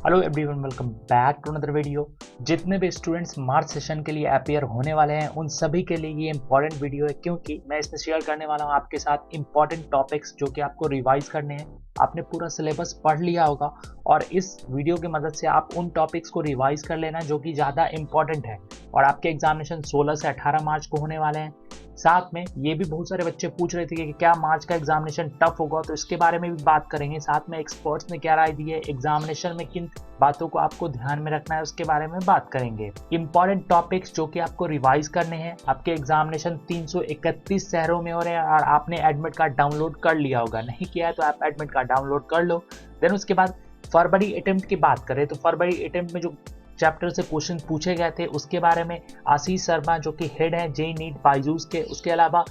Hello everyone, welcome back to another video. जितने भी students मार्च session के लिए अपियर होने वाले हैं उन सभी के लिए ये इंपॉर्टेंट वीडियो है, क्योंकि मैं इसमें शेयर करने वाला हूँ आपके साथ इंपॉर्टेंट टॉपिक्स जो कि आपको रिवाइज करने हैं। आपने पूरा सिलेबस पढ़ लिया होगा और इस वीडियो की मदद से आप उन टॉपिक्स को रिवाइज कर लेना जो कि ज़्यादा इंपॉर्टेंट है। और आपके एग्जामिनेशन 16 से 18 मार्च को होने वाले हैं। साथ में ये भी बहुत सारे बच्चे पूछ रहे थे कि क्या मार्च का एग्जामिनेशन टफ होगा, तो इसके बारे में भी बात करेंगे। साथ में एक्सपर्ट्स ने क्या राय दी है, एग्जामिनेशन में किन बातों को आपको ध्यान में रखना है उसके बारे में बात करेंगे। इंपॉर्टेंट टॉपिक्स जो कि आपको रिवाइज करने हैं। आपके एग्जामिनेशन 331 शहरों में हो रहे हैं और आपने एडमिट कार्ड डाउनलोड कर लिया होगा। नहीं किया है तो आप एडमिट कार्ड डाउनलोड कर लो। देन उसके बाद फरवरी अटेम्प्ट की बात करें तो फरवरी अटेम्प्ट में जो चैप्टर से क्वेश्चन पूछे गए थे उसके बारे में आशीष शर्मा जो कि हेड हैं जेई नीट बायजूस के, उसके अलावा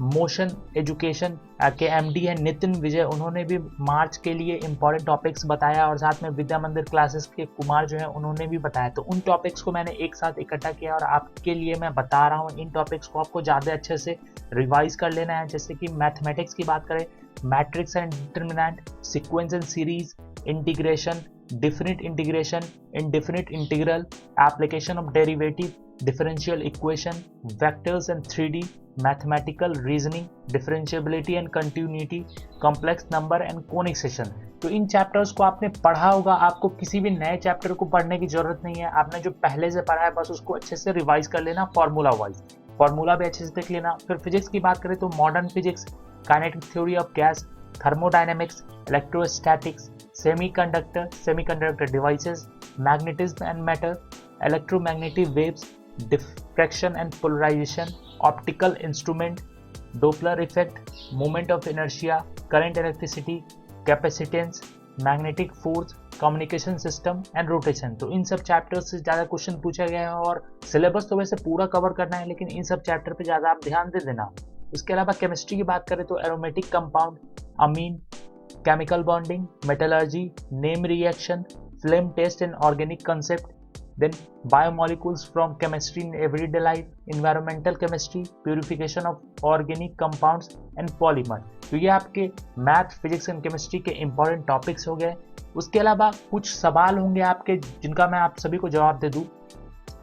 मोशन एजुकेशन के एमडी हैं नितिन विजय, उन्होंने भी मार्च के लिए इंपॉर्टेंट टॉपिक्स बताया। और साथ में विद्या मंदिर क्लासेस के कुमार जो है उन्होंने भी बताया। तो उन टॉपिक्स को मैंने एक साथ इकट्ठा किया और आपके लिए मैं बता रहा हूँ। इन टॉपिक्स को आपको ज़्यादा अच्छे से रिवाइज कर लेना है। जैसे कि मैथमेटिक्स की बात करें, matrix and determinant, sequence and series, integration, definite integration, indefinite integral, application of derivative, differential equation, vectors and 3D, mathematical reasoning, differentiability and continuity, complex number and conic section। तो इन chapters को आपने पढ़ा होगा। आपको किसी भी नए चैप्टर को पढ़ने की जरूरत नहीं है। आपने जो पहले से पढ़ा है बस उसको अच्छे से रिवाइज कर लेना, फॉर्मूला वाइज। फॉर्मूला भी अच्छे से देख लेना। फिर फिजिक्स की बात करें तो modern physics, kinetic theory of gas, thermodynamics, electrostatics, semiconductor devices, magnetism and matter, electromagnetic waves, diffraction and polarization, optical instrument, Doppler effect, moment of inertia, current electricity, capacitance, magnetic force, communication system and rotation। तो इन सब chapters से ज़्यादा question पूछा गया है और syllabus तो वैसे पूरा कवर करना है, लेकिन इन सब चैप्टर पे ज़्यादा आप ध्यान दे देना। इसके अलावा केमिस्ट्री की बात करें तो aromatic compound, Amin, chemical bonding, metallurgy, name reaction, flame test and organic concept, then biomolecules from chemistry in everyday life, environmental chemistry, purification of organic compounds and polymer। तो ये आपके मैथ, फिजिक्स एंड केमिस्ट्री के important topics हो गए। उसके अलावा कुछ सवाल होंगे आपके जिनका मैं आप सभी को जवाब दे दूं।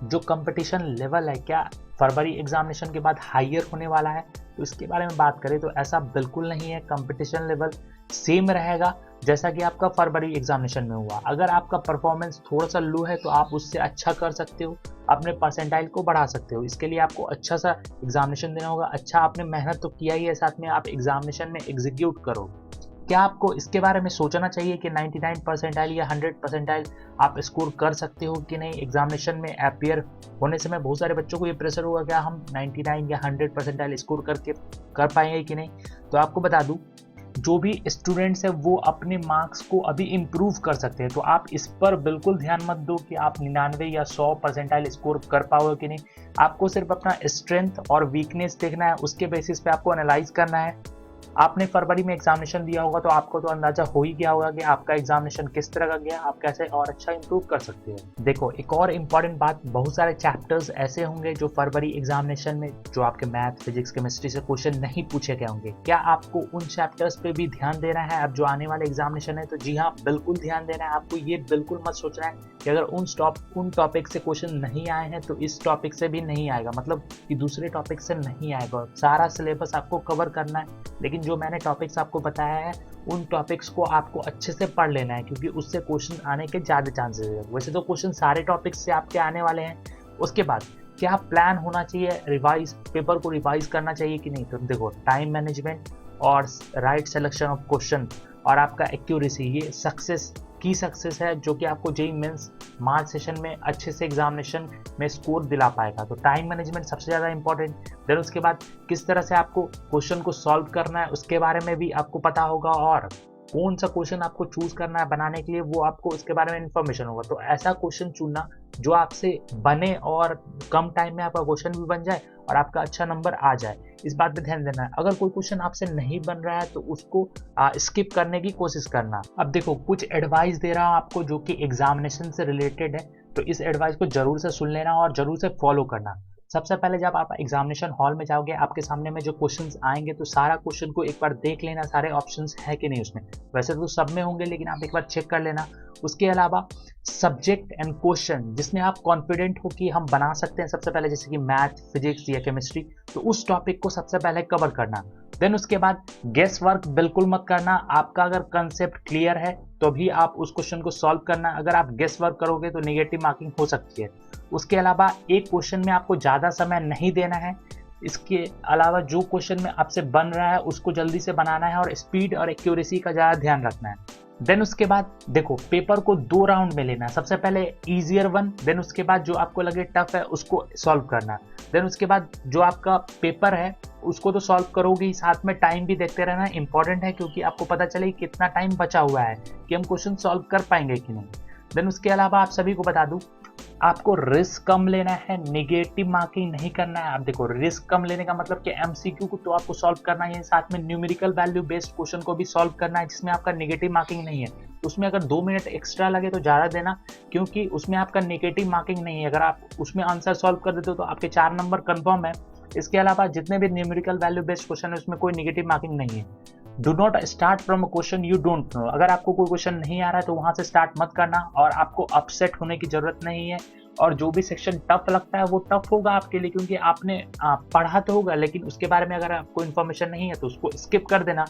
जो कंपटीशन लेवल है क्या फरवरी एग्जामिनेशन के बाद हायर होने वाला है, तो इसके बारे में बात करें तो ऐसा बिल्कुल नहीं है। कंपटीशन लेवल सेम रहेगा जैसा कि आपका फरवरी एग्जामिनेशन में हुआ। अगर आपका परफॉर्मेंस थोड़ा सा लो है तो आप उससे अच्छा कर सकते हो, अपने परसेंटाइल को बढ़ा सकते हो। इसके लिए आपको अच्छा सा एग्जामिनेशन देना होगा। अच्छा, आपने मेहनत तो किया ही है, साथ में आप एग्जामिनेशन में एग्जीक्यूट करो। क्या आपको इसके बारे में सोचना चाहिए कि 99 परसेंटाइल या 100 परसेंटाइल आप स्कोर कर सकते हो कि नहीं। एग्जामिनेशन में अपियर होने समय बहुत सारे बच्चों को ये प्रेशर होगा क्या हम 99 या 100 परसेंटाइल स्कोर करके कर पाएंगे कि नहीं। तो आपको बता दूं, जो भी स्टूडेंट्स है वो अपने मार्क्स को अभी इम्प्रूव कर सकते हैं। तो आप इस पर बिल्कुल ध्यान मत दो कि आप 99 या 100 परसेंटाइल स्कोर कर पाओगे कि नहीं। आपको सिर्फ अपना स्ट्रेंथ और वीकनेस देखना है, उसके बेसिस पे आपको एनालाइज करना है। आपने फरवरी में एग्जामिनेशन दिया होगा तो आपको तो अंदाजा हो ही गया होगा कि आपका एग्जामिनेशन किस तरह का गया, आप कैसे और अच्छा इंप्रूव कर सकते हो। देखो, एक और इम्पॉर्टेंट बात, बहुत सारे चैप्टर्स ऐसे होंगे जो फरवरी एग्जामिनेशन में जो आपके मैथ, फिजिक्स, केमिस्ट्री से क्वेश्चन नहीं पूछे गए होंगे। क्या आपको उन चैप्टर्स पे भी ध्यान देना है अब जो आने वाले एग्जामिनेशन है? तो जी हाँ, बिल्कुल ध्यान देना है। आपको ये बिल्कुल मत सोचना है कि अगर उन टॉपिक से क्वेश्चन नहीं आए हैं तो इस टॉपिक से भी नहीं आएगा, मतलब कि दूसरे टॉपिक से नहीं आएगा। सारा सिलेबस आपको कवर करना है, लेकिन जो मैंने टॉपिक्स आपको बताया है उन टॉपिक्स को आपको अच्छे से पढ़ लेना है, क्योंकि उससे क्वेश्चन आने के ज़्यादा चांसेस है। वैसे तो क्वेश्चन सारे टॉपिक्स से आपके आने वाले हैं। उसके बाद क्या प्लान होना चाहिए, रिवाइज पेपर को रिवाइज करना चाहिए कि नहीं। तो देखो, टाइम मैनेजमेंट और राइट सिलेक्शन ऑफ क्वेश्चन और आपका एक्यूरेसी, ये सक्सेस है जो कि आपको जेईई मेंस मार्च सेशन में अच्छे से एग्जामिनेशन में स्कोर दिला पाएगा। तो टाइम मैनेजमेंट सबसे ज़्यादा इंपॉर्टेंट। देन उसके बाद किस तरह से आपको क्वेश्चन को सॉल्व करना है उसके बारे में भी आपको पता होगा, और कौन सा क्वेश्चन आपको चूज करना है बनाने के लिए वो आपको उसके बारे में इंफॉर्मेशन होगा। तो ऐसा क्वेश्चन चुनना जो आपसे बने और कम टाइम में आपका क्वेश्चन भी बन जाए और आपका अच्छा नंबर आ जाए। इस बात पे ध्यान देना है। अगर कोई क्वेश्चन आपसे नहीं बन रहा है तो उसको स्किप करने की कोशिश करना। अब देखो, कुछ एडवाइस दे रहा हूँ आपको जो कि एग्जामिनेशन से रिलेटेड है, तो इस एडवाइस को जरूर से सुन लेना और जरूर से फॉलो करना। सबसे पहले जब आप एग्जामिनेशन हॉल में जाओगे, आपके सामने में जो क्वेश्चंस आएंगे तो सारा क्वेश्चन को एक बार देख लेना, सारे ऑप्शंस है कि नहीं उसमें। वैसे तो सब में होंगे, लेकिन आप एक बार चेक कर लेना। उसके अलावा सब्जेक्ट एंड क्वेश्चन जिसमें आप कॉन्फिडेंट हो कि हम बना सकते हैं, सबसे पहले जैसे कि मैथ, फिजिक्स या केमिस्ट्री, तो उस टॉपिक को सबसे पहले कवर करना। देन उसके बाद गेस वर्क बिल्कुल मत करना। आपका अगर कंसेप्ट क्लियर है तो भी आप उस क्वेश्चन को सॉल्व करना। अगर आप गेस वर्क करोगे तो नेगेटिव मार्किंग हो सकती है। उसके अलावा एक क्वेश्चन में आपको ज़्यादा समय नहीं देना है। इसके अलावा जो क्वेश्चन में आपसे बन रहा है उसको जल्दी से बनाना है और स्पीड और एक्यूरेसी का ज़्यादा ध्यान रखना है। देन उसके बाद देखो, पेपर को 2 राउंड में लेना है। सबसे पहले ईजियर वन, देन उसके बाद जो आपको लगे टफ है उसको सॉल्व करना। देन उसके बाद जो आपका पेपर है उसको तो सॉल्व करोगे ही, साथ में टाइम भी देखते रहना इंपॉर्टेंट है, क्योंकि आपको पता चले कितना टाइम बचा हुआ है कि हम क्वेश्चन सॉल्व कर पाएंगे कि नहीं। देन उसके अलावा आप सभी को बता दूं, आपको रिस्क कम लेना है, नेगेटिव मार्किंग नहीं करना है। आप देखो, रिस्क कम लेने का मतलब कि एमसीक्यू को तो आपको सॉल्व करना है, साथ में न्यूमेरिकल वैल्यू बेस्ड क्वेश्चन को भी सॉल्व करना है जिसमें आपका नेगेटिव मार्किंग नहीं है। उसमें अगर 2 मिनट एक्स्ट्रा लगे तो ज़्यादा देना, क्योंकि उसमें आपका नेगेटिव मार्किंग नहीं है। अगर आप उसमें आंसर सॉल्व कर देते हो तो आपके 4 नंबर कन्फर्म है। इसके अलावा जितने भी न्यूमेरिकल वैल्यू बेस्ड क्वेश्चन है उसमें कोई नेगेटिव मार्किंग नहीं है। Do not start from a question you don't know. अगर आपको कोई क्वेश्चन नहीं आ रहा है तो वहां से स्टार्ट मत करना, और आपको अपसेट होने की जरूरत नहीं है। और जो भी सेक्शन टफ लगता है वो टफ होगा आपके लिए, क्योंकि आपने पढ़ा तो होगा, लेकिन उसके बारे में अगर आपको इन्फॉर्मेशन नहीं है तो उसको स्किप कर देना।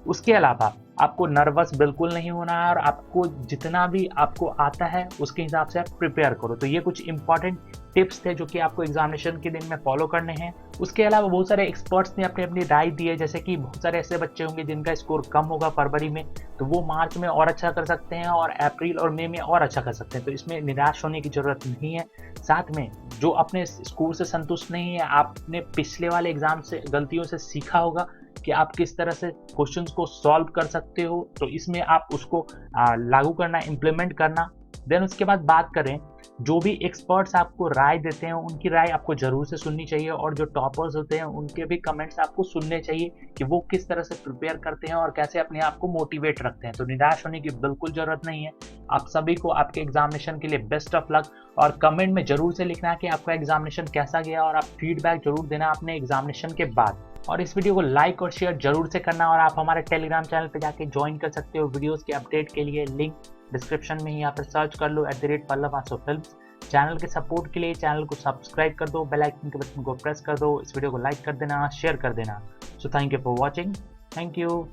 उसके अलावा आपको नर्वस बिल्कुल नहीं होना है, और आपको जितना भी आपको आता है उसके हिसाब से आप प्रिपेयर करो। तो ये कुछ इंपॉर्टेंट टिप्स थे जो कि आपको एग्जामिनेशन के दिन में फॉलो करने हैं। उसके अलावा बहुत सारे एक्सपर्ट्स ने अपनी अपनी राय दी है, जैसे कि बहुत सारे ऐसे बच्चे होंगे जिनका स्कोर कम होगा फरवरी में, तो वो मार्च में और अच्छा कर सकते हैं और अप्रैल और मई में और अच्छा कर सकते हैं। तो इसमें निराश होने की जरूरत नहीं है। साथ में जो अपने स्कोर से संतुष्ट नहीं है, आपने पिछले वाले एग्जाम से गलतियों से सीखा होगा कि आप किस तरह से क्वेश्चंस को सॉल्व कर सकते हो, तो इसमें आप उसको लागू करना, इम्प्लीमेंट करना। देन उसके बाद बात करें, जो भी एक्सपर्ट्स आपको राय देते हैं उनकी राय आपको जरूर से सुननी चाहिए, और जो टॉपर्स होते हैं उनके भी कमेंट्स आपको सुनने चाहिए कि वो किस तरह से प्रिपेयर करते हैं और कैसे अपने आप को मोटिवेट रखते हैं। तो निराश होने की बिल्कुल जरूरत नहीं है। आप सभी को आपके एग्जामिनेशन के लिए बेस्ट ऑफ लक, और कमेंट में जरूर से लिखना कि आपका एग्जामिनेशन कैसा गया, और आप फीडबैक जरूर देना अपने एग्जामिनेशन के बाद। और इस वीडियो को लाइक और शेयर जरूर से करना, और आप हमारे टेलीग्राम चैनल पे जाके ज्वाइन कर सकते हो वीडियोस के अपडेट के लिए। लिंक डिस्क्रिप्शन में ही यहाँ पर सर्च कर लो @पल्लव आसो फिल्म्स। चैनल के सपोर्ट के लिए चैनल को सब्सक्राइब कर दो, बेल आइकन के बटन को प्रेस कर दो, इस वीडियो को लाइक कर देना, शेयर कर देना। So thank you for watching. Thank you.